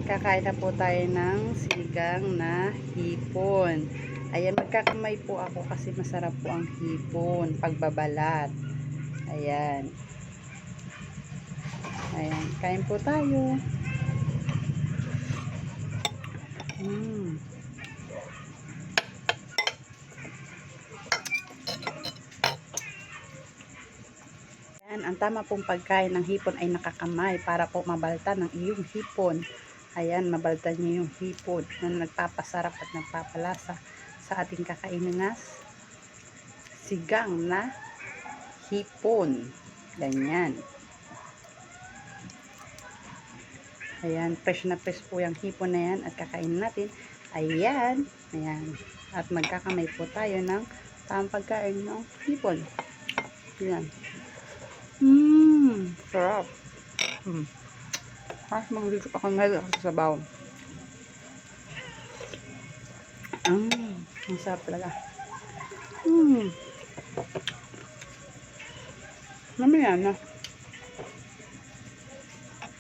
Kakain na po tayo ng sinigang na hipon. Ayan, magkakamay po ako kasi masarap po ang hipon pagbabalat. Ayan. Ayan, kain po tayo. Ayan, ang tama pong pagkain ng hipon ay nakakamay para po mabalta ng iyong hipon. Ayan, mabalta niyo yung hipon na nagpapasarap at nagpapalasa sa ating kakainin na sigang na hipon. Ganyan. Ayan, fresh na fresh po yung hipon na yan at kakainin natin. Ayan, ayan. At magkakamay po tayo ng tamang pagkain ng hipon. Ayan. Sarap. Mag-dito ako ngayon sa sabaw. Ang sarap talaga. Mamaya na.